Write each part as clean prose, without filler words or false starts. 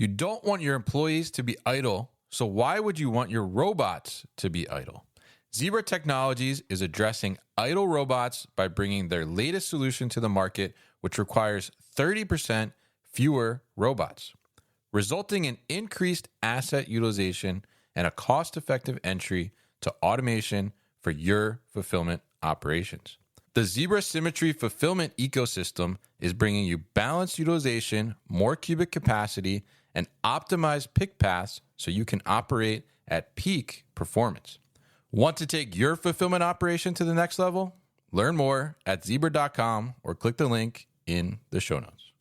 You don't want your employees to be idle, so why would you want your robots to be idle? Zebra Technologies is addressing idle robots by bringing their latest solution to the market, which requires 30% fewer robots, resulting in increased asset utilization and a cost-effective entry to automation for your fulfillment operations. The Zebra Symmetry fulfillment ecosystem is bringing you balanced utilization, more cubic capacity, and optimized pick paths so you can operate at peak performance. Want to take your fulfillment operation to the next level? Learn more at zebra.com or click the link in the show notes.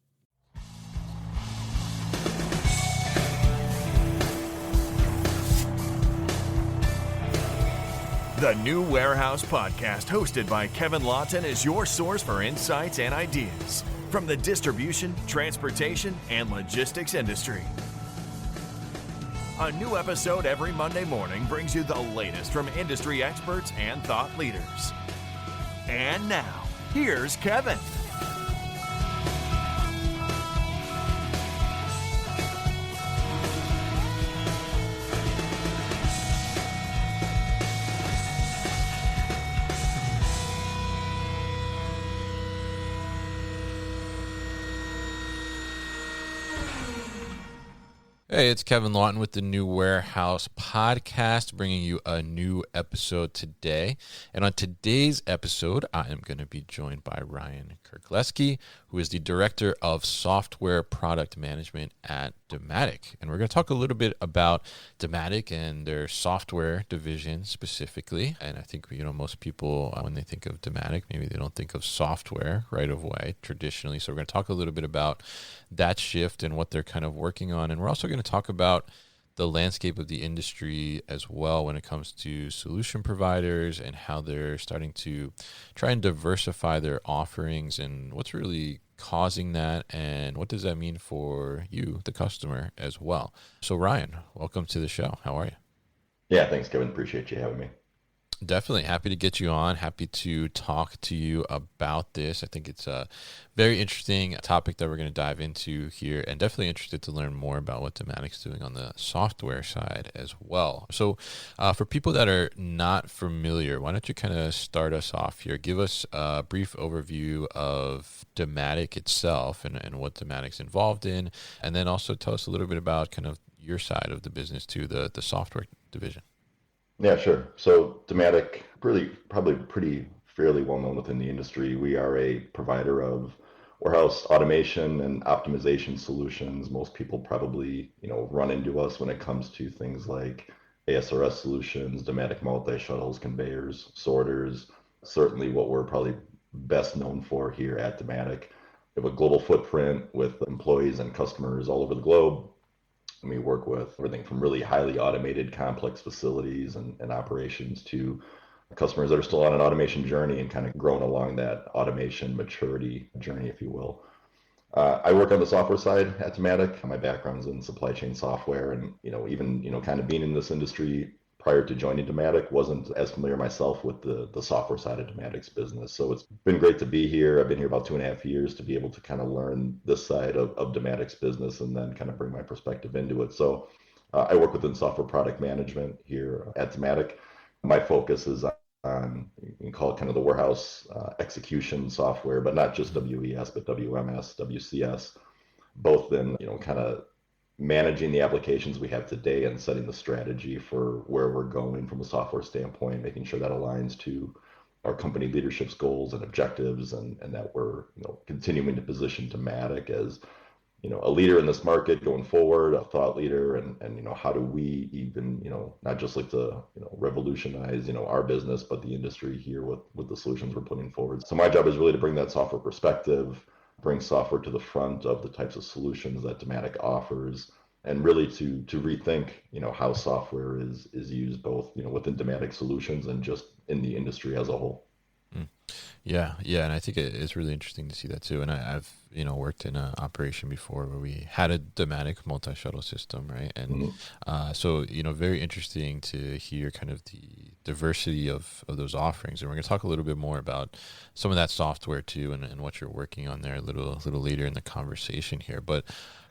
The New Warehouse Podcast, hosted by Kevin Lawton, is your source for insights and ideas from the distribution, transportation, and logistics industry. A new episode every Monday morning brings you the latest from industry experts and thought leaders. And now, here's Kevin. Hey, it's Kevin Lawton with the New Warehouse Podcast, bringing you a new episode today. And on today's episode, I am going to be joined by Ryan Kirklewski, who is the Director of Software Product Management at Dematic. And we're going to talk a little bit about Dematic and their software division specifically. And I think, most people, when they think of Dematic, maybe they don't think of software right away traditionally. So we're going to talk a little bit about that shift and what they're kind of working on. And we're also going to talk about the landscape of the industry as well when it comes to solution providers and how they're starting to try and diversify their offerings and what's really causing that and what does that mean for you, the customer, as well. So Ryan, welcome to the show. How are you? Yeah, thanks, Kevin. Appreciate you having me. Definitely happy to get you on. Happy to talk to you about this. I think it's a very interesting topic that we're going to dive into here, and definitely interested to learn more about what Dematic's doing on the software side as well. So for people that are not familiar, why don't you kind of start us off here? Give us a brief overview of Dematic itself and what Dematic's involved in, and then also tell us a little bit about kind of your side of the business too, the software division. Yeah, sure. So Dematic, probably pretty fairly well known within the industry. We are a provider of warehouse automation and optimization solutions. Most people probably, run into us when it comes to things like ASRS solutions, Dematic multi-shuttles, conveyors, sorters. Certainly what we're probably best known for here at Dematic. We have a global footprint with employees and customers all over the globe. And we work with everything from really highly automated complex facilities and operations to customers that are still on an automation journey and kind of growing along that automation maturity journey, if you will. I work on the software side at Dematic. My background's in supply chain software and, even kind of being in this industry prior to joining Dematic, wasn't as familiar myself with the software side of Dematic's business. So it's been great to be here. I've been here about 2.5 years to be able to kind of learn this side of Dematic's business and then kind of bring my perspective into it. So I work within software product management here at Dematic. My focus is on, you can call it kind of the warehouse execution software, but not just WES, but WMS, WCS, both in, kind of managing the applications we have today and setting the strategy for where we're going from a software standpoint, making sure that aligns to our company leadership's goals and objectives, and that we're continuing to position Dematic as a leader in this market going forward, a thought leader, and how do we even not just like to revolutionize our business, but the industry here with the solutions we're putting forward. So my job is really to bring that software perspective, bring software to the front of the types of solutions that Dematic offers, and really to rethink how software is used both within Dematic solutions and just in the industry as a whole. Yeah, and I think it's really interesting to see that too. And I've worked in an operation before where we had a Dematic multi-shuttle system, right? And so very interesting to hear kind of the diversity of those offerings. And we're going to talk a little bit more about some of that software too, and what you're working on there a little later in the conversation here. But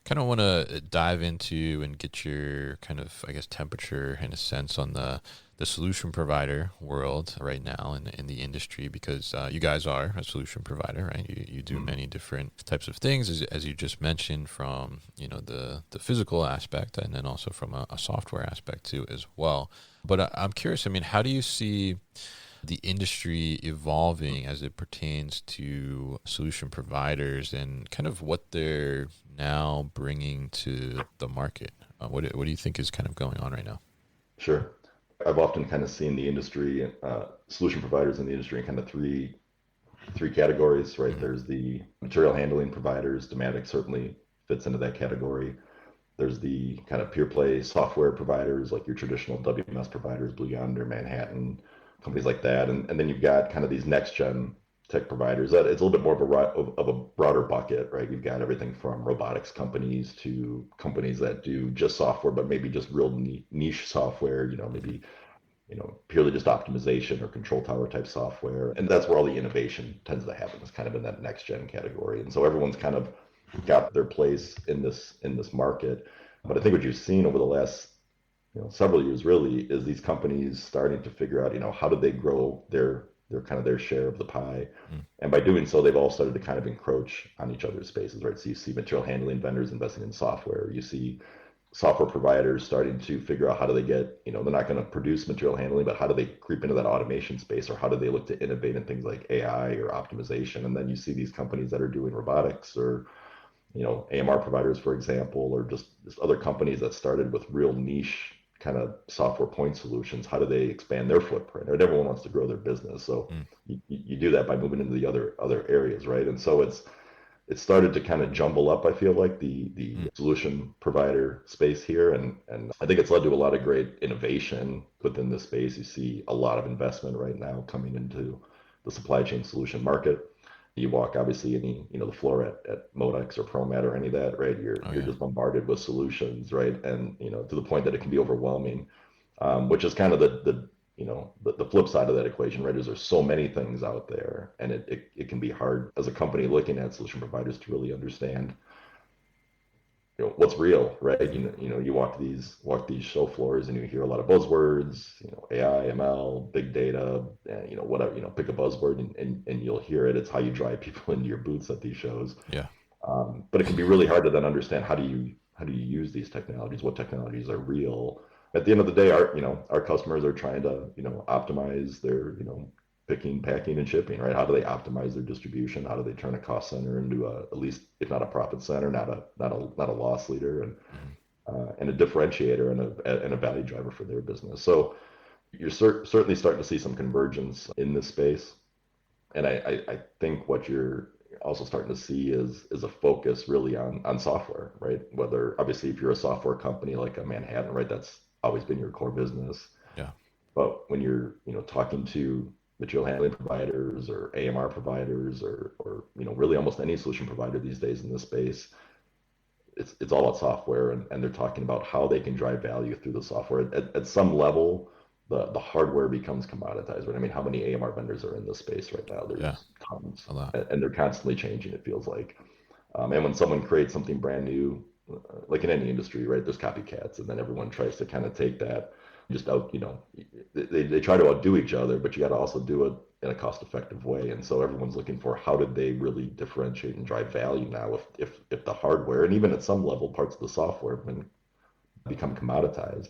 kind of want to dive into and get your kind of, I guess, temperature in a sense on the solution provider world right now in the industry, because you guys are a solution provider, right? You do many different types of things, as you just mentioned, from the physical aspect, and then also from a software aspect too as well. But I'm curious. I mean, how do you see the industry evolving as it pertains to solution providers and kind of what they're now bringing to the market? What do you think is kind of going on right now? Sure. I've often kind of seen the industry, solution providers in the industry in kind of three categories, right? Mm-hmm. There's the material handling providers. Dematic certainly fits into that category. There's the kind of pure play software providers, like your traditional WMS providers, Blue Yonder, Manhattan, companies like that. And then you've got kind of these next gen tech providers. That it's a little bit more of a broader bucket, right? You've got everything from robotics companies to companies that do just software, but maybe just real niche software, maybe purely just optimization or control tower type software. And that's where all the innovation tends to happen. It's kind of in that next gen category. And so everyone's kind of got their place in this market. But I think what you've seen over the last several years really is these companies starting to figure out, how do they grow their share of the pie. And by doing so, they've all started to kind of encroach on each other's spaces, right? So you see material handling vendors investing in software. You see software providers starting to figure out how do they get, they're not going to produce material handling, but how do they creep into that automation space, or how do they look to innovate in things like AI or optimization? And then you see these companies that are doing robotics or, AMR providers, for example, or just other companies that started with real niche kind of software point solutions. How do they expand their footprint? Right? Everyone wants to grow their business. So you do that by moving into the other areas, right? And so it's started to kind of jumble up, I feel like, the solution provider space here. And I think it's led to a lot of great innovation within this space. You see a lot of investment right now coming into the supply chain solution market. You walk obviously any, the floor at Modex or ProMat or any of that, right? You're just bombarded with solutions, right? And, to the point that it can be overwhelming, which is kind of the flip side of that equation, right? Is there's so many things out there, and it can be hard as a company looking at solution providers to really understand, what's real, right? You walk these show floors and you hear a lot of buzzwords, AI, ML, big data, whatever, pick a buzzword and you'll hear it. It's how you drive people into your booths at these shows. Yeah. But it can be really hard to then understand how do you use these technologies, what technologies are real. At the end of the day, our customers are trying to, optimize their, picking, packing, and shipping, right? How do they optimize their distribution? How do they turn a cost center into at least, if not a profit center, not a loss leader, and a differentiator and a value driver for their business. So you're certainly starting to see some convergence in this space, and I think what you're also starting to see is a focus really on software, right? Whether obviously if you're a software company like a Manhattan, right, that's always been your core business. Yeah. But when you're talking to material handling providers or AMR providers or really almost any solution provider these days in this space, it's all about software, and they're talking about how they can drive value through the software. At some level, the hardware becomes commoditized, right? I mean, how many AMR vendors are in this space right now? There's tons, a lot. And they're constantly changing, it feels like. And when someone creates something brand new, like in any industry, right, there's copycats, and then everyone tries to kind of take that just out, they try to outdo each other, but you got to also do it in a cost-effective way. And so everyone's looking for how did they really differentiate and drive value now if the hardware, and even at some level parts of the software, become commoditized.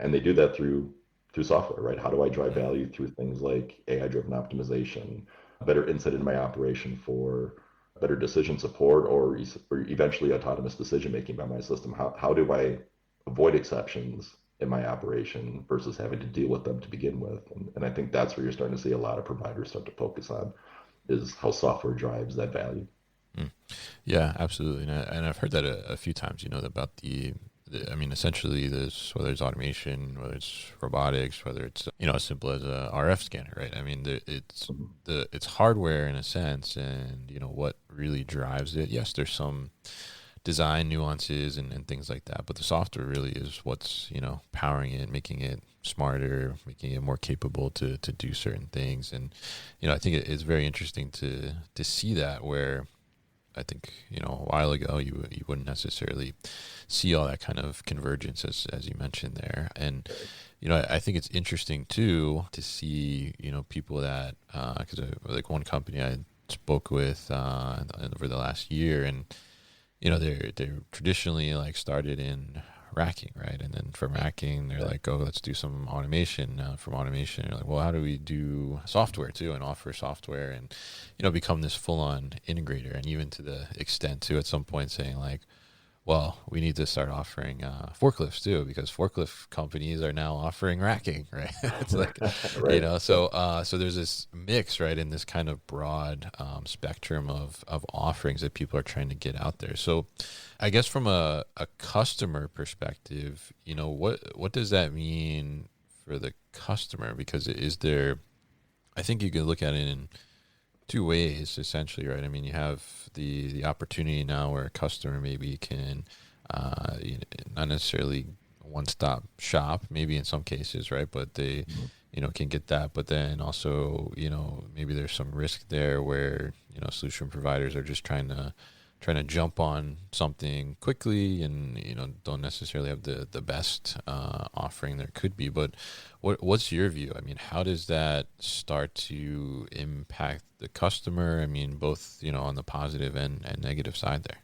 And they do that through software, right? How do I drive value through things like AI-driven optimization, better insight into my operation for better decision support, or eventually autonomous decision-making by my system? How do I avoid exceptions in my operation versus having to deal with them to begin with? And I think that's where you're starting to see a lot of providers start to focus on, is how software drives that value. Yeah, absolutely. And I've heard that a few times, about I mean, essentially there's, whether it's automation, whether it's robotics, whether it's, as simple as a RF scanner, right? I mean, it's hardware in a sense, and, what really drives it. Yes, there's some design nuances and things like that, but the software really is what's powering it, making it smarter, making it more capable to do certain things. And I think it's very interesting to see that, where I think, a while ago, you wouldn't necessarily see all that kind of convergence as you mentioned there. And, I think it's interesting too to see, people that, because like one company I spoke with over the last year, and, they're traditionally like started in racking, right? And then from racking, they're like, oh, let's do some automation. From automation, they're like, well, how do we do software too and offer software and, become this full on integrator? And even to the extent too, at some point saying like, well, we need to start offering forklifts too, because forklift companies are now offering racking, right? It's like, Right. so there's this mix, right, in this kind of broad spectrum of offerings that people are trying to get out there. So I guess from a customer perspective, what does that mean for the customer? Because I think you can look at it in two ways, essentially, right? I mean, you have the opportunity now where a customer maybe can, not necessarily one-stop shop, maybe in some cases, right? But they, can get that. But then also, maybe there's some risk there where, solution providers are just trying to jump on something quickly and, don't necessarily have the best offering there could be. But what's your view? I mean, how does that start to impact the customer? I mean, both, on the positive and negative side there.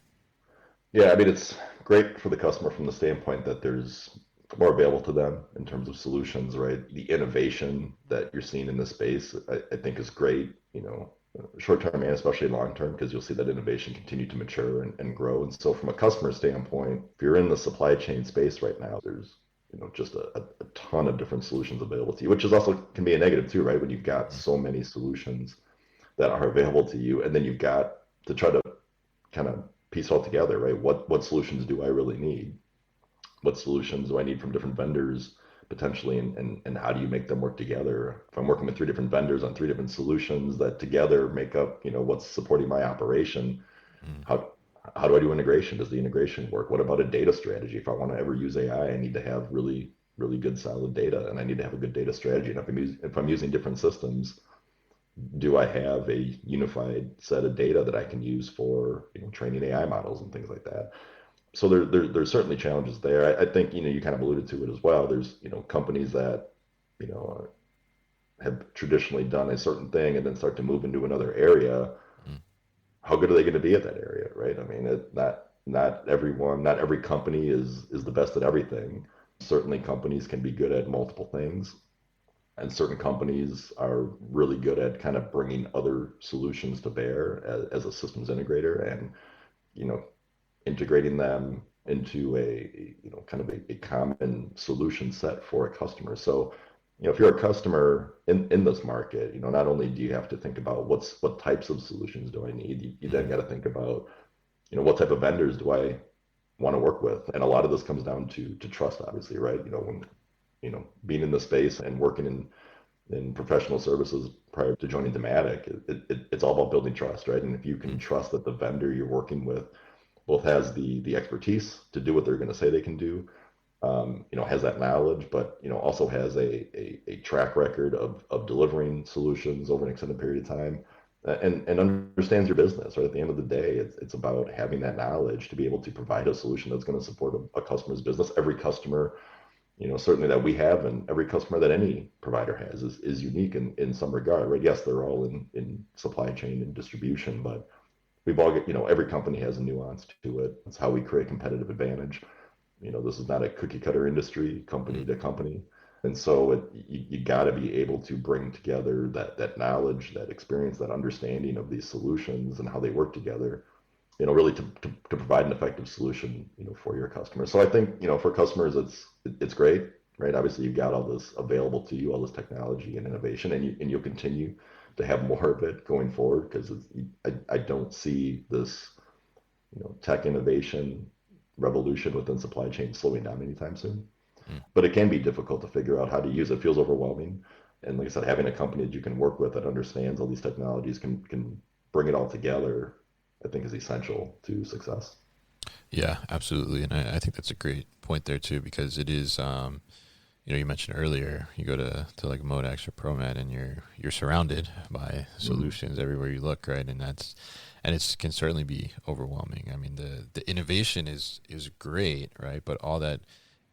Yeah, I mean, it's great for the customer from the standpoint that there's more available to them in terms of solutions, right? The innovation that you're seeing in this space, I think is great, short term and especially long term, because you'll see that innovation continue to mature and grow. And so from a customer standpoint, if you're in the supply chain space right now, there's just a ton of different solutions available to you, which is also can be a negative too, right? When you've got so many solutions that are available to you, and then you've got to try to kind of piece all together, right? What solutions do I really need? What solutions do I need from different vendors potentially, and how do you make them work together? If I'm working with three different vendors on three different solutions that together make up, what's supporting my operation, how do I do integration? Does the integration work? What about a data strategy? If I want to ever use AI, I need to have really, really good solid data, and I need to have a good data strategy. And if I'm using different systems, do I have a unified set of data that I can use for training AI models and things like that? So there's certainly challenges there. I think you kind of alluded to it as well. There's companies that you know have traditionally done a certain thing and then start to move into another area. How good are they going to be at that area, right? I mean, not every company is the best at everything. Certainly, companies can be good at multiple things, and certain companies are really good at kind of bringing other solutions to bear as a systems integrator, and integrating them into a kind of a common solution set for a customer. So if you're a customer in this market, not only do you have to think about what types of solutions do I need, you then got to think about what type of vendors do I want to work with. And a lot of this comes down to trust, obviously, right? When being in the space and working in professional services prior to joining Dematic, it's all about building trust, right? And if you can trust that the vendor you're working with both has the expertise to do what they're going to say they can do, has that knowledge, but also has a track record of delivering solutions over an extended period of time, and understands your business. Right, at the end of the day, it's about having that knowledge to be able to provide a solution that's going to support a customer's business. Every customer, certainly that we have, and every customer that any provider has is unique in some regard. Right? Yes, they're all in supply chain and distribution, but we've all got, every company has a nuance to it. It's how we create competitive advantage. This is not a cookie cutter industry, company to company. And so you got to be able to bring together that knowledge, that experience, that understanding of these solutions and how they work together, really to provide an effective solution, for your customers. So I think, for customers, it's great, right? Obviously you've got all this available to you, all this technology and innovation, and you'll continue to have more of it going forward, because I don't see this, tech innovation revolution within supply chain slowing down anytime soon. But it can be difficult to figure out how to use it. It feels overwhelming. And like I said, having a company that you can work with that understands all these technologies, can bring it all together, I think is essential to success. Yeah, absolutely. And I think that's a great point there too, because it is, you mentioned earlier, you go to like Modex or ProMed and you're surrounded by solutions everywhere you look, right? And and it can certainly be overwhelming. I mean, the innovation is great, right? But all that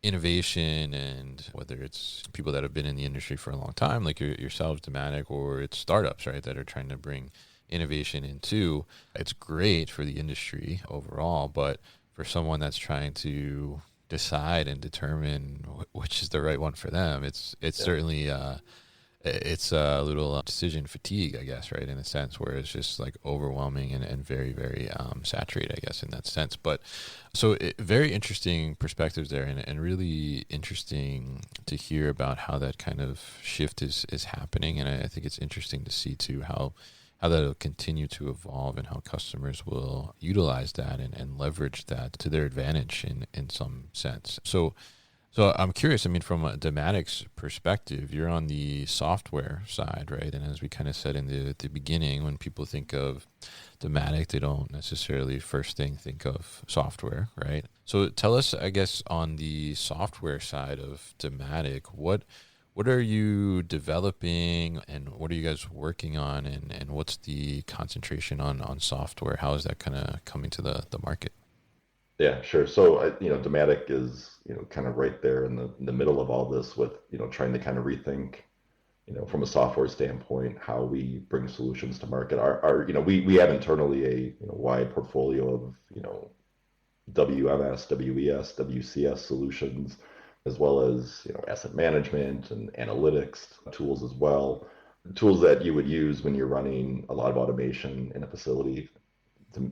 innovation, and whether it's people that have been in the industry for a long time, like yourselves, Dematic, or it's startups, right, that are trying to bring innovation into, it's great for the industry overall. But for someone that's trying to decide and determine which is the right one for them, it's certainly it's a little decision fatigue, I guess, right, in a sense, where it's just like overwhelming and very, very saturated, I guess, in that sense. But so very interesting perspectives there, and really interesting to hear about how that kind of shift is happening. And I think it's interesting to see too how that'll continue to evolve, and how customers will utilize that and leverage that to their advantage in some sense. So I'm curious, I mean, from a Dematic's perspective, you're on the software side, right? And as we kind of said in the beginning, when people think of Dematic, they don't necessarily first thing think of software, right? So tell us, I guess, on the software side of Dematic, what are you developing, and what are you guys working on, and what's the concentration on software? How is that kind of coming to the market? Yeah, sure. So, Dematic is, kind of right there in the middle of all this with, trying to kind of rethink, from a software standpoint, how we bring solutions to market. We have internally a, wide portfolio of, WMS, WES, WCS solutions, as well as, asset management and analytics tools as well. Tools that you would use when you're running a lot of automation in a facility,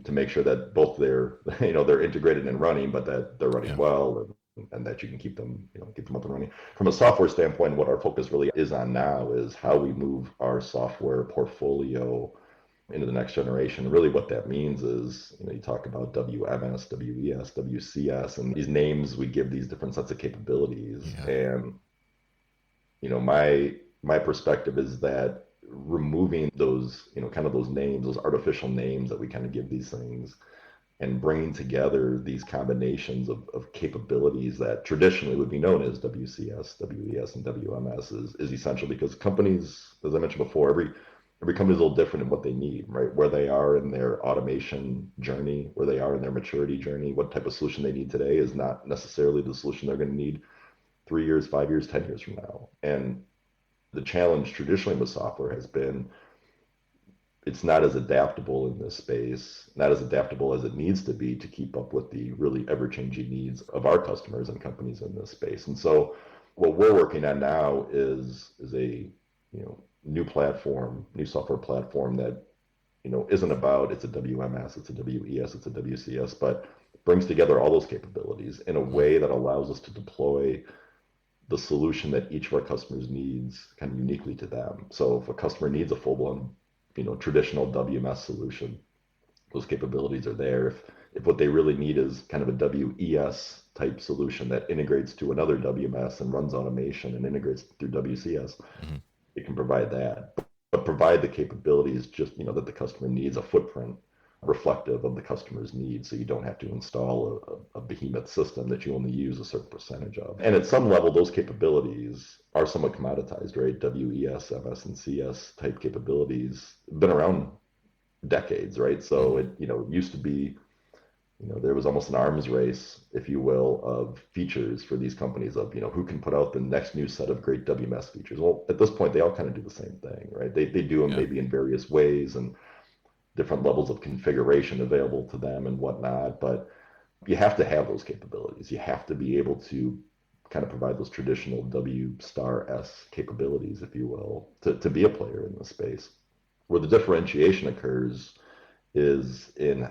to make sure that both they're integrated and running, but that they're running well, and that you can keep them up and running. From a software standpoint, what our focus really is on now is how we move our software portfolio into the next generation. Really what that means is, you talk about WMS, WES, WCS, and these names we give these different sets of capabilities. Yeah. And, my perspective is that removing those, kind of those names, those artificial names that we kind of give these things, and bringing together these combinations of capabilities that traditionally would be known as WCS, WES, and WMS is essential, because companies, as I mentioned before, every company is a little different in what they need, right? Where they are in their automation journey, where they are in their maturity journey, what type of solution they need today is not necessarily the solution they're going to need 3 years, 5 years, 10 years from now. And the challenge traditionally with software has been it's not as adaptable in this space, not as adaptable as it needs to be to keep up with the really ever-changing needs of our customers and companies in this space. And so what we're working on now is a new platform, new software platform that isn't about it's a WMS, it's a WES, it's a WCS, but brings together all those capabilities in a way that allows us to deploy the solution that each of our customers needs kind of uniquely to them. So if a customer needs a full-blown, traditional WMS solution, those capabilities are there. If what they really need is kind of a WES type solution that integrates to another WMS and runs automation and integrates through WCS, it can provide that. But provide the capabilities just, that the customer needs, a footprint reflective of the customer's needs, so you don't have to install a behemoth system that you only use a certain percentage of. And at some level, those capabilities are somewhat commoditized, right? WES, MS, and CS type capabilities have been around decades, right? So it used to be, there was almost an arms race, if you will, of features for these companies of, who can put out the next new set of great WMS features. Well, at this point, they all kind of do the same thing, right? They do them maybe in various ways and different levels of configuration available to them and whatnot, but you have to have those capabilities. You have to be able to kind of provide those traditional W star S capabilities, if you will, to be a player in the space. Where the differentiation occurs is in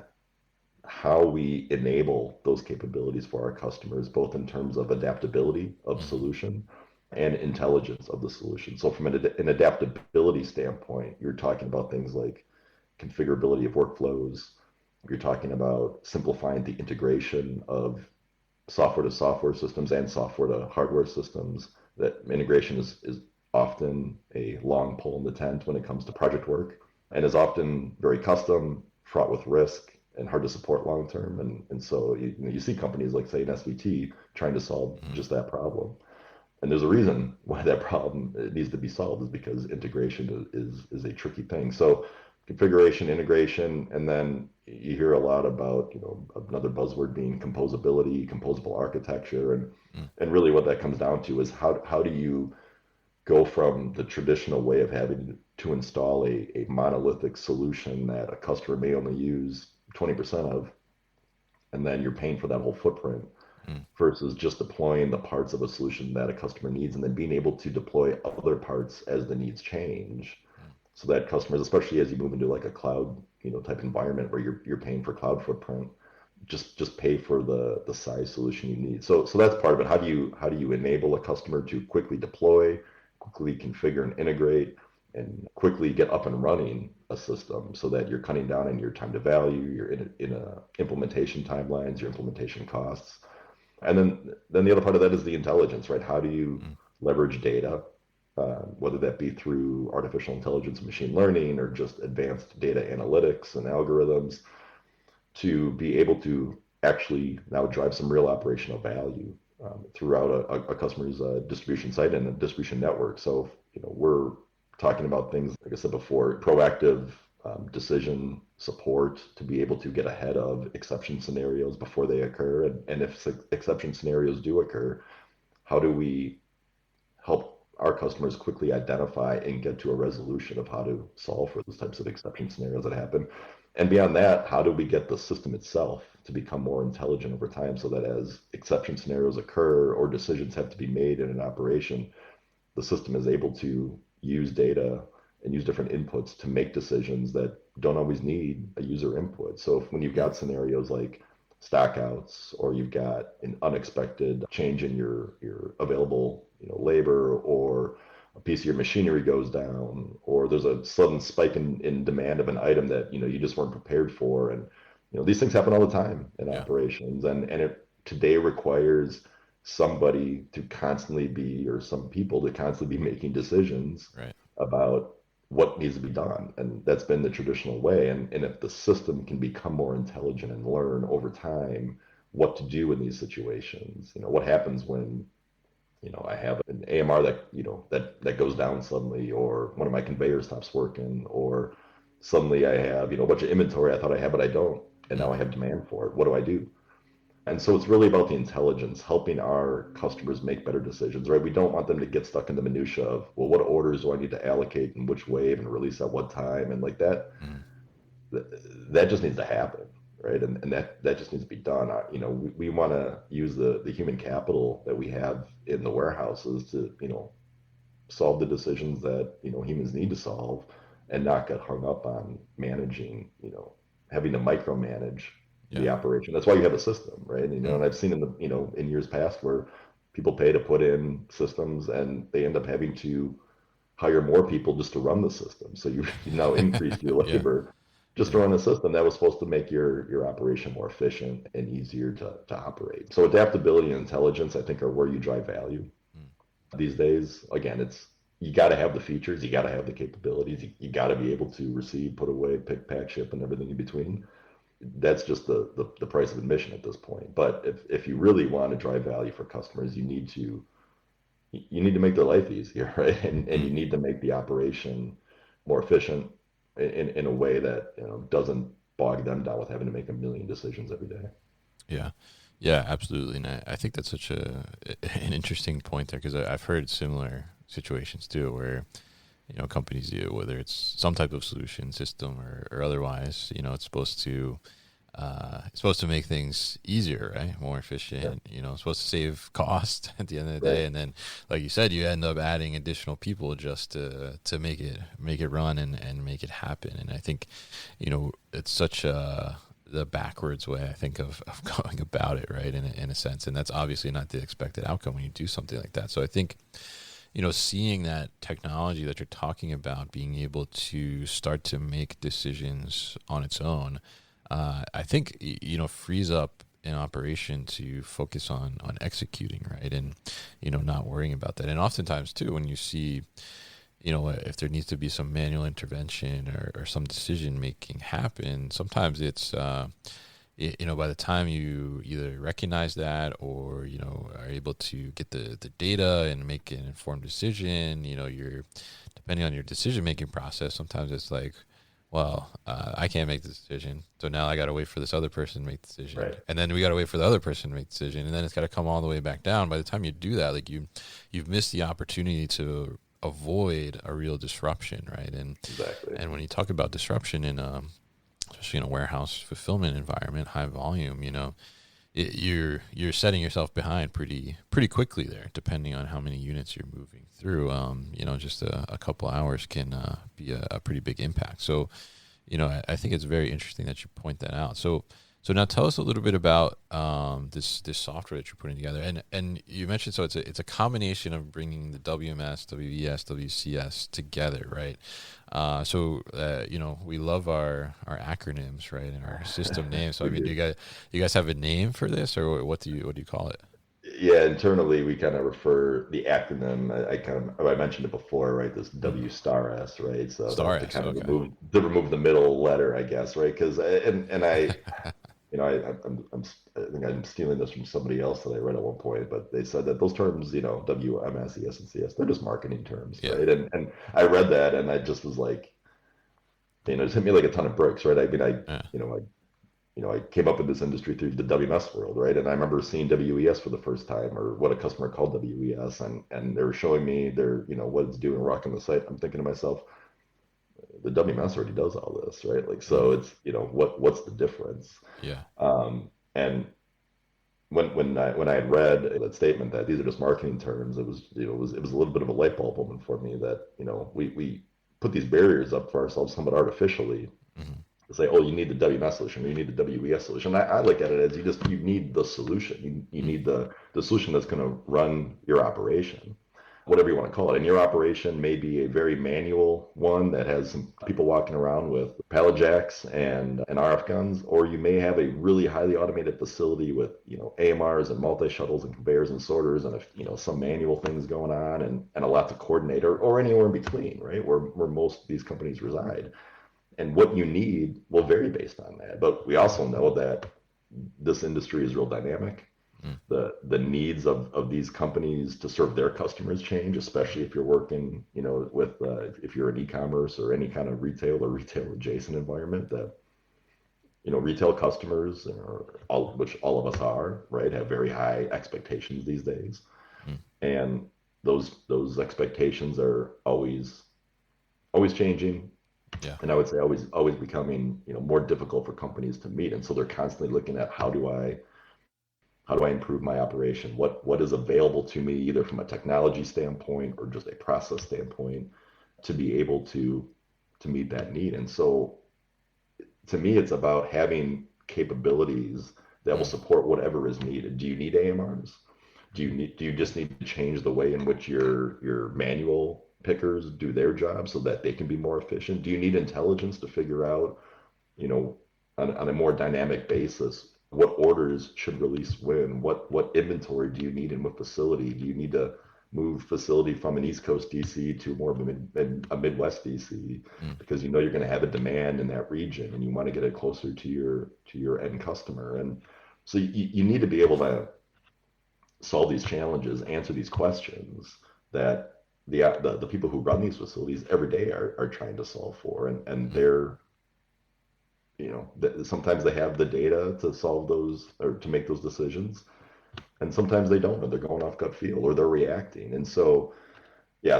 how we enable those capabilities for our customers, both in terms of adaptability of solution and intelligence of the solution. So from an adaptability standpoint, you're talking about things like configurability of workflows. You're talking about simplifying the integration of software to software systems and software to hardware systems. That integration is often a long pole in the tent when it comes to project work, and is often very custom, fraught with risk, and hard to support long term. And so you see companies like, say, an SVT trying to solve just that problem. And there's a reason why that problem needs to be solved, is because integration is a tricky thing. So configuration, integration, and then you hear a lot about, another buzzword being composability, composable architecture, and really what that comes down to is how do you go from the traditional way of having to install a monolithic solution that a customer may only use 20% of, and then you're paying for that whole footprint versus just deploying the parts of a solution that a customer needs and then being able to deploy other parts as the needs change, so that customers, especially as you move into like a cloud, type environment where you're paying for cloud footprint, just pay for the size solution you need. So that's part of it. How do you enable a customer to quickly deploy, quickly configure and integrate, and quickly get up and running a system so that you're cutting down on your time to value, your implementation timelines, your implementation costs. And then the other part of that is the intelligence, right? How do you leverage data, whether that be through artificial intelligence and machine learning or just advanced data analytics and algorithms, to be able to actually now drive some real operational value throughout a customer's distribution site and a distribution network. So, we're talking about things, like I said before, proactive decision support to be able to get ahead of exception scenarios before they occur. And if exception scenarios do occur, how do we help our customers quickly identify and get to a resolution of how to solve for those types of exception scenarios that happen? And beyond that, how do we get the system itself to become more intelligent over time so that as exception scenarios occur or decisions have to be made in an operation, the system is able to use data and use different inputs to make decisions that don't always need a user input. So when you've got scenarios like stockouts, or you've got an unexpected change in your available labor, or a piece of your machinery goes down, or there's a sudden spike in demand of an item that you just weren't prepared for, and these things happen all the time in operations, and it today requires somebody to constantly be, or some people to constantly be making decisions about what needs to be done. And that's been the traditional way. And if the system can become more intelligent and learn over time what to do in these situations, what happens when, I have an AMR that goes down suddenly, or one of my conveyors stops working, or suddenly I have, a bunch of inventory I thought I had, but I don't. And now I have demand for it. What do I do? And so it's really about the intelligence, helping our customers make better decisions, right? We don't want them to get stuck in the minutia of, well, what orders do I need to allocate in which wave and release at what time? And like that, that just needs to happen, right? And that just needs to be done. We want to use the human capital that we have in the warehouses to, solve the decisions that, humans need to solve, and not get hung up on managing, having to micromanage the operation. That's why you have a system, right? And I've seen in years past where people pay to put in systems and they end up having to hire more people just to run the system. So you now increase your labor just to run a system that was supposed to make your operation more efficient and easier to operate. So adaptability and intelligence, I think, are where you drive value these days. Again, you got to have the features, you got to have the capabilities, you got to be able to receive, put away, pick, pack, ship, and everything in between. That's just the price of admission at this point. But if you really want to drive value for customers, you need to make their life easier, right? And you need to make the operation more efficient in a way that doesn't bog them down with having to make a million decisions every day. Yeah, absolutely. And I think that's such an interesting point there, because I've heard similar situations too, where companies do, whether it's some type of solution system or otherwise, it's supposed to make things easier, right? More efficient, it's supposed to save cost at the end of the day. And then, like you said, you end up adding additional people just to make it run and make it happen. And I think, it's such the backwards way, I think, of going about it, right? In a sense. And that's obviously not the expected outcome when you do something like that. So I think, seeing that technology that you're talking about being able to start to make decisions on its own, I think, frees up an operation to focus on executing, right? And, not worrying about that. And oftentimes too, when you see, if there needs to be some manual intervention or some decision making happen, sometimes it's, by the time you either recognize that or, are able to get the data and make an informed decision, you're depending on your decision-making process, sometimes it's like, well, I can't make the decision. So now I got to wait for this other person to make the decision. Right. And then we got to wait for the other person to make the decision. And then it's got to come all the way back down. By the time you do that, like you've missed the opportunity to avoid a real disruption, right? Exactly. And when you talk about disruption in especially in a warehouse fulfillment environment, high volume, you're setting yourself behind pretty quickly there, depending on how many units you're moving through. Just a couple hours can be a pretty big impact. So, I think it's very interesting that you point that out. So now tell us a little bit about this software that you're putting together, and you mentioned, so it's a combination of bringing the WMS, WES, WCS together, right? We love our acronyms, right, and our system names. So I mean, do you guys have a name for this, or what do you call it? Yeah, internally we kind of refer the acronym. I mentioned it before, right? This W star S, right? So Star to S, kind of okay. remove the middle letter, I guess, right? Because and I I think I'm stealing this from somebody else that I read at one point, but they said that those terms, WMS, ES, and CS, they're just marketing terms, Yeah. right? And I read that and I just was like, it just hit me like a ton of bricks, right? I mean, Yeah. I came up in this industry through the WMS world, right? And I remember seeing WES for the first time, or what a customer called WES, and they were showing me what it's doing, rocking the site. I'm thinking to myself, the WMS already does all this, right? Like, so it's, what's the difference? Yeah. And when I had read that statement that these are just marketing terms, it was a little bit of a light bulb moment for me that we put these barriers up for ourselves somewhat artificially Mm-hmm. to say, oh, you need the WMS solution, or you need the WES solution. I look at it as you need the solution. You need the solution that's going to run your operation, whatever you want to call it. And your operation may be a very manual one that has some people walking around with pallet jacks and RF guns, or you may have a really highly automated facility with AMRs and multi shuttles and conveyors and sorters and some manual things going on and a lot to coordinate, or anywhere in between, right? Where most of these companies reside. And what you need will vary based on that. But we also know that this industry is real dynamic. Mm. The needs of these companies to serve their customers change, especially if you're working, with if you're in e-commerce or any kind of retail or retail adjacent environment. That retail customers, which all of us are, right, have very high expectations these days, and those expectations are always changing. Yeah. And I would say always becoming more difficult for companies to meet. And so they're constantly looking at how do I improve my operation? What is available to me, either from a technology standpoint or just a process standpoint, to be able to meet that need. And so to me, it's about having capabilities that will support whatever is needed. Do you need AMRs? Do you just need to change the way in which your manual pickers do their job so that they can be more efficient? Do you need intelligence to figure out, on a more dynamic basis, what orders should release when? What inventory do you need in what facility? Do you need to move facility from an East Coast DC to more of a Midwest DC because you're going to have a demand in that region and you want to get it closer to your end customer? And so you need to be able to solve these challenges, answer these questions that the people who run these facilities every day are trying to solve for, and they're sometimes they have the data to solve those or to make those decisions, and sometimes they don't, or they're going off gut feel, or they're reacting. And so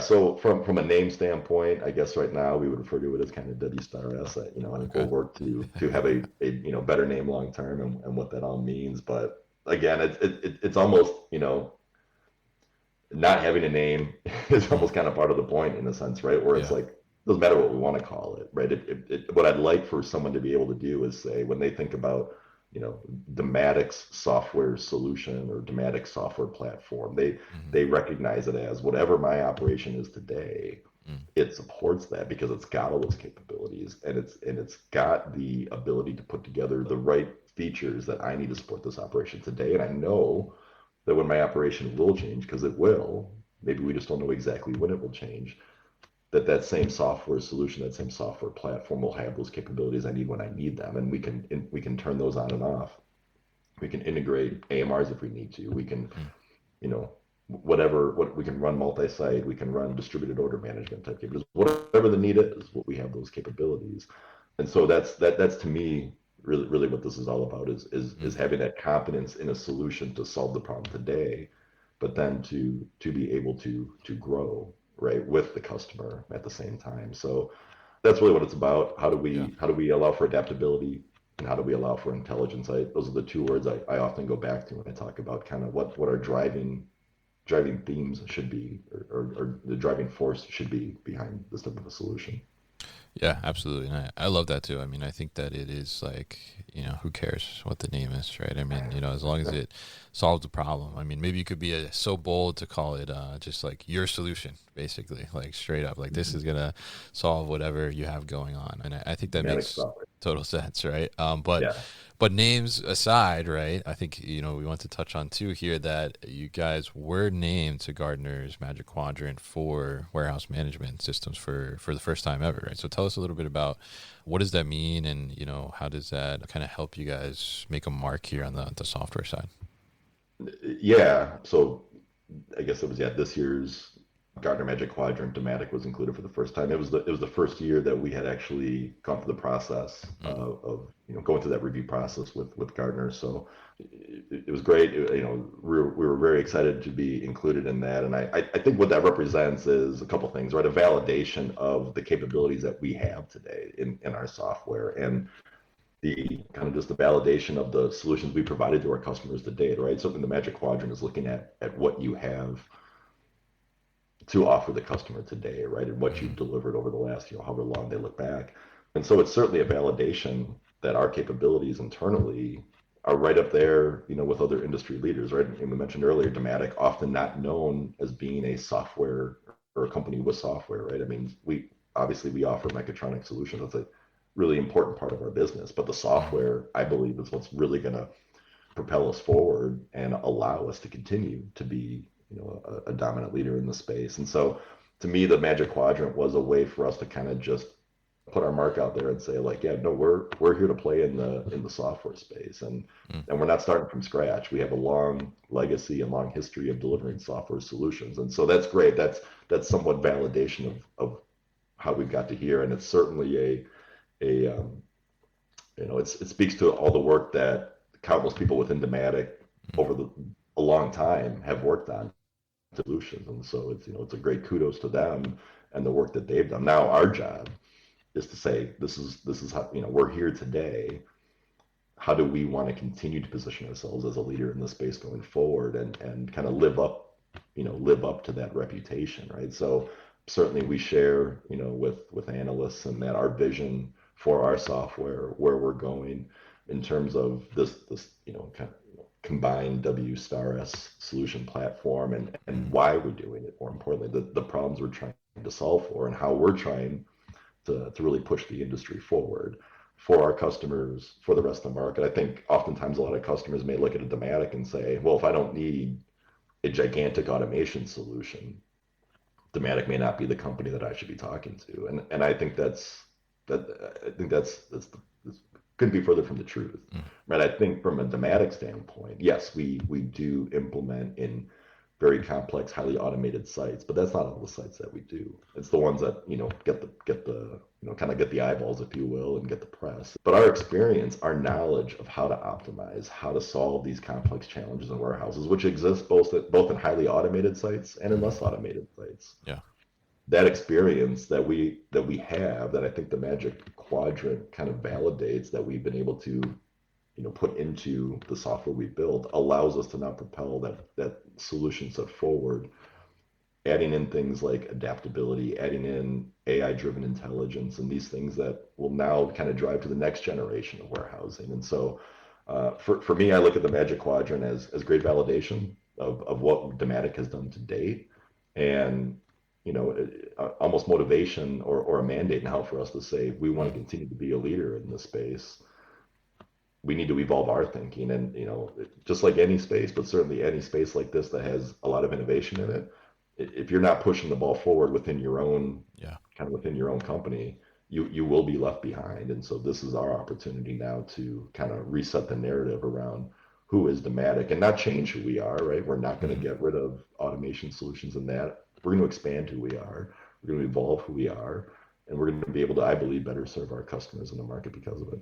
so from a name standpoint, I guess right now we would refer to it as kind of W star S. I think we'll work to have a better name long term and what that all means. But again, it's almost not having a name is almost kind of part of the point in a sense, right? Where it's like, doesn't matter what we want to call it, right? What I'd like for someone to be able to do is say, when they think about, Dematic's software solution or Dematic software platform, they recognize it as whatever my operation is today. It supports that because it's got all those capabilities, and it's got the ability to put together the right features that I need to support this operation today. And I know that when my operation will change, because it will, maybe we just don't know exactly when it will change, that same software solution, that same software platform will have those capabilities I need when I need them. And we can turn those on and off. We can integrate AMRs if we need to. We can, we can run multi-site, we can run distributed order management type capabilities. Whatever the need is, we have those capabilities. And so that's to me really what this is all about is Mm. having that confidence in a solution to solve the problem today, but then to be able to grow right with the customer at the same time. So that's really what it's about. Yeah. How do we allow for adaptability, and how do we allow for intelligence? Those are the two words I often go back to when I talk about kind of what our driving themes should be, or the driving force should be behind this type of a solution. Yeah, absolutely. And I love that too. I mean, I think that it is like, who cares what the name is, right? I mean, as long as it solves the problem. I mean, maybe you could be so bold to call it just like your solution, basically, like straight up, like this is going to solve whatever you have going on. And I think that Dematic makes software. total sense, right? But Yeah. but names aside, right? I think we want to touch on too here that you guys were named to Gartner's Magic Quadrant for warehouse management systems for the first time ever, right? So tell us a little bit about what does that mean, and how does that kind of help you guys make a mark here on the software side? Yeah. So I guess it was this year's Gartner Magic Quadrant. Dematic was included for the first time. It was the first year that we had actually gone through the process Mm. of going through that review process with Gartner. So it was great. We were very excited to be included in that, and I think what that represents is a couple things, right? A validation of the capabilities that we have today in our software, and the kind of just the validation of the solutions we provided to our customers to date, right? So in the Magic Quadrant is looking at what you have to offer the customer today, right? And what you've Mm. delivered over the last, however long they look back. And so it's certainly a validation that our capabilities internally are right up there, with other industry leaders, right? And we mentioned earlier, Dematic, often not known as being a software or a company with software, right? I mean, we offer mechatronic solutions. That's a really important part of our business, but the Mm. software, I believe, is what's really going to propel us forward and allow us to continue to be a dominant leader in the space. And so to me, the Magic Quadrant was a way for us to kind of just put our mark out there and say, like, yeah, no, we're here to play in the software space, Mm. and we're not starting from scratch. We have a long legacy and long history of delivering software solutions, and so that's great. That's somewhat validation of how we got to here, and it's certainly it speaks to all the work that countless people within Dematic Mm. over a long time have worked on solutions. And so it's a great kudos to them and the work that they've done. Now our job is to say, this is how, we're here today. How do we want to continue to position ourselves as a leader in the space going forward, and kind of live up to that reputation, right? So certainly we share, with analysts and that our vision for our software, where we're going in terms of this kind of combined W star S solution platform, and Mm. why we're doing it. More importantly, the problems we're trying to solve for, and how we're trying to really push the industry forward for our customers, for the rest of the market. I think oftentimes a lot of customers may look at a Dematic and say, well, if I don't need a gigantic automation solution, Dematic may not be the company that I should be talking to. And I think that's couldn't be further from the truth. Mm. Right. I think from a Dematic standpoint, yes, we do implement in very complex, highly automated sites, but that's not all the sites that we do. It's the ones that, get the kind of get the eyeballs, if you will, and get the press. But our experience, our knowledge of how to optimize, how to solve these complex challenges in warehouses, which exist both in highly automated sites and in Mm. less automated sites. Yeah. That experience that we have, that I think the Magic Quadrant kind of validates, that we've been able to put into the software we built, allows us to now propel that solution set forward, adding in things like adaptability, adding in AI driven intelligence, and these things that will now kind of drive to the next generation of warehousing. And so for me, I look at the Magic Quadrant as great validation of what Dematic has done to date, and almost motivation or a mandate now for us to say, if we want to Mm. continue to be a leader in this space, we need to evolve our thinking. And just like any space, but certainly any space like this that has a lot of innovation in it, if you're not pushing the ball forward Yeah. within your own company, you will be left behind. And so this is our opportunity now to kind of reset the narrative around who is Dematic, and not change who we are, right? We're not going to Mm. get rid of automation solutions and that. We're going to expand who we are. We're going to evolve who we are, and we're going to be able to, I believe, better serve our customers in the market because of it.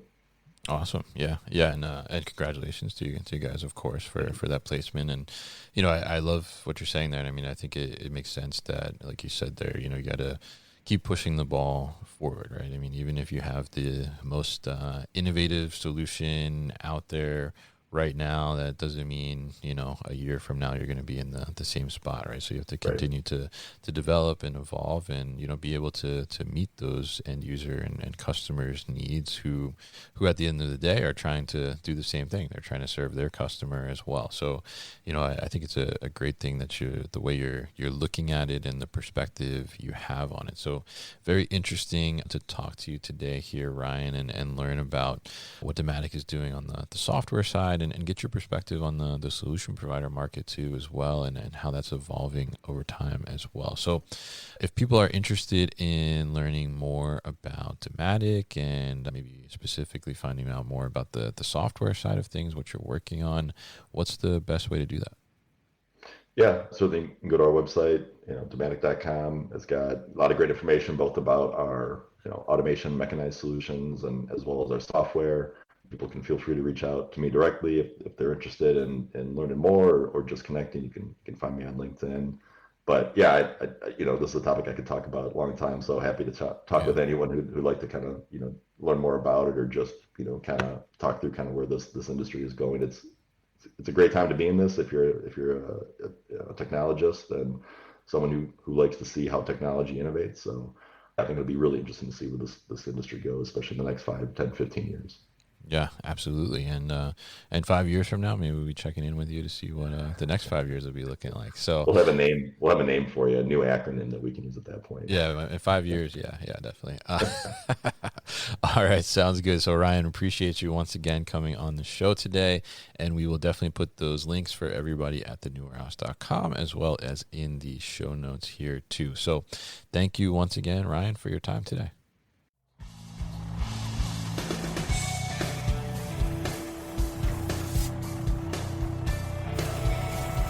Awesome. Yeah. Yeah. And congratulations to you guys, of course, for that placement. And, I love what you're saying there. And I mean, I think it makes sense that, like you said there, you got to keep pushing the ball forward, right? I mean, even if you have the most innovative solution out there right now, that doesn't mean, a year from now you're going to be in the same spot, right? So you have to continue to develop and evolve and, be able to meet those end user and customers' needs who at the end of the day are trying to do the same thing. They're trying to serve their customer as well. So, I think it's a great thing that the way you're looking at it and the perspective you have on it. So very interesting to talk to you today here, Ryan, and learn about what Dematic is doing on the software side and get your perspective on the solution provider market too as well, and how that's evolving over time as well. So if people are interested in learning more about Dematic and maybe specifically finding out more about the software side of things, what you're working on, what's the best way to do that? Yeah, so they can go to our website, Dematic.com. It's got a lot of great information both about our automation mechanized solutions and as well as our software. People can feel free to reach out to me directly if they're interested in learning more or just connecting. You can find me on LinkedIn. But yeah, this is a topic I could talk about a long time. So happy to talk with anyone who'd like to kind of learn more about it or just kind of talk through kind of where this industry is going. It's a great time to be in this if you're a technologist and someone who likes to see how technology innovates. So I think it'll be really interesting to see where this industry goes, especially in the next 5, 10, 15 years. Yeah, absolutely. And 5 years from now, maybe we'll be checking in with you to see what the next 5 years will be looking like. So we'll have a name. We'll have a name for you, a new acronym that we can use at that point. Yeah, in 5 years. Yeah, definitely. All right, sounds good. So Ryan, appreciate you once again coming on the show today, and we will definitely put those links for everybody at thenewwarehouse.com as well as in the show notes here too. So thank you once again, Ryan, for your time today.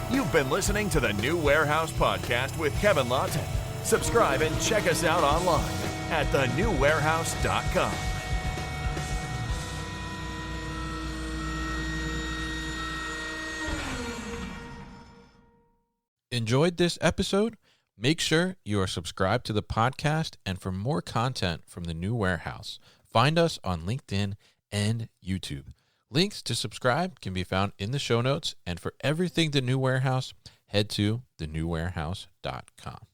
You've been listening to the New Warehouse Podcast with Kevin Lawton. Subscribe and check us out online at thenewwarehouse.com. Enjoyed this episode? Make sure you are subscribed to the podcast, and for more content from the New Warehouse, find us on LinkedIn and YouTube. Links to subscribe can be found in the show notes, and for everything The New Warehouse, head to thenewwarehouse.com.